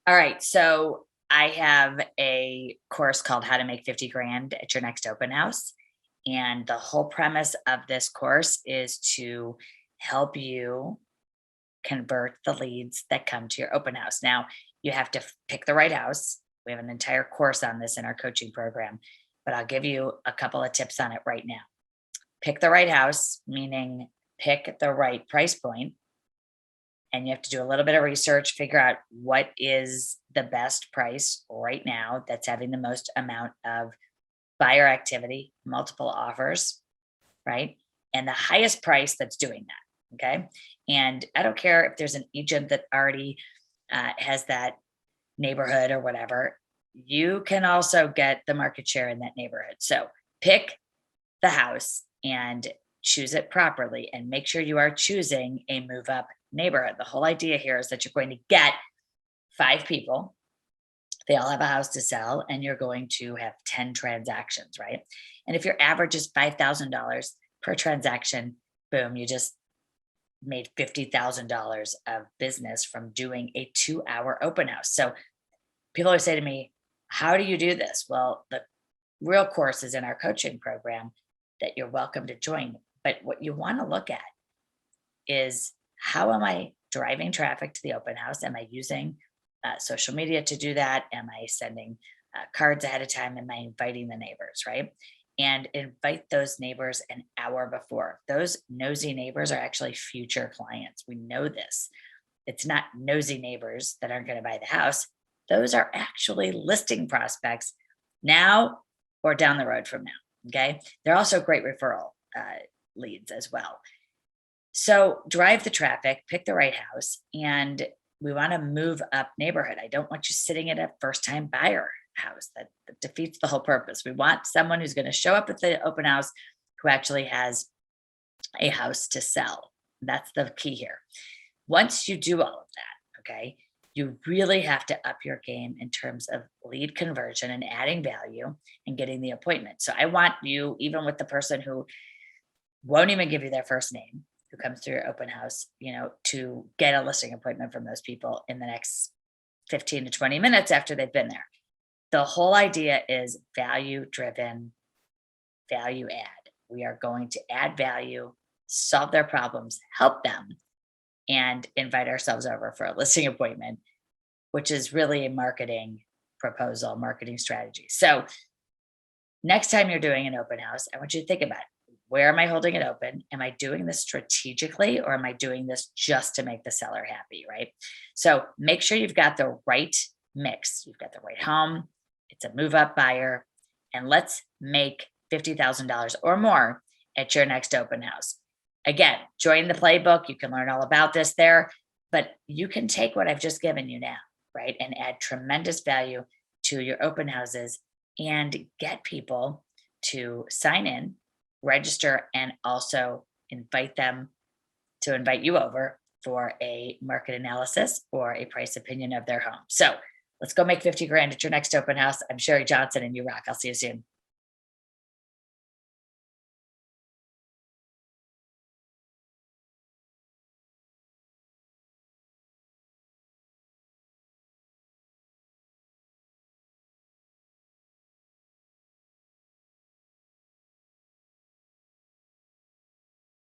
All right. So I have a course called How to Make 50 Grand at Your Next Open House. And the whole premise of this course is to help you convert the leads that come to your open house. Now, you have to pick the right house. We have an entire course on this in our coaching program, but I'll give you a couple of tips on it right now. Pick the right house, meaning pick the right price point, and you have to do a little bit of research, figure out what is the best price right now that's having the most amount of buyer activity, multiple offers, right? And the highest price that's doing that. Okay. And I don't care if there's an agent that already has that neighborhood or whatever, you can also get the market share in that neighborhood. So pick the house and choose it properly and make sure you are choosing a move up neighborhood. The whole idea here is that you're going to get 5 people. They all have a house to sell, and you're going to have 10 transactions, right? And if your average is $5,000 per transaction, boom, you just made $50,000 of business from doing a 2-hour open house. So people always say to me, how do you do this? Well, the real course is in our coaching program that you're welcome to join. But what you want to look at is, how am I driving traffic to the open house? Am I using social media to do that? Am I sending cards ahead of time? Am I inviting the neighbors, right? And invite those neighbors an hour before. Those nosy neighbors are actually future clients. We know this. It's not nosy neighbors that aren't going to buy the house. Those are actually listing prospects now or down the road from now. Okay. They're also great referral leads as well. So drive the traffic, pick the right house, and we want to move up neighborhood. I don't want you sitting at a first time buyer house. That defeats the whole purpose. We want someone who's going to show up at the open house who actually has a house to sell. That's the key here. Once you do all of that, okay, you really have to up your game in terms of lead conversion and adding value and getting the appointment. So I want you, even with the person who won't even give you their first name, who comes through your open house, to get a listing appointment from those people in the next 15 to 20 minutes after they've been there. The whole idea is value driven, value add. We are going to add value, solve their problems, help them, and invite ourselves over for a listing appointment, which is really a marketing proposal, marketing strategy. So next time you're doing an open house, I want you to think about, where am I holding it open? Am I doing this strategically, or am I doing this just to make the seller happy, right? So make sure you've got the right mix. You've got the right home. It's a move up buyer. And let's make $50,000 or more at your next open house. Again, join the playbook. You can learn all about this there, but you can take what I've just given you now, right, and add tremendous value to your open houses and get people to sign in, register, and also invite them to invite you over for a market analysis or a price opinion of their home. So let's go make 50 grand at your next open house. I'm Sherri Johnson, and you rock. I'll see you soon.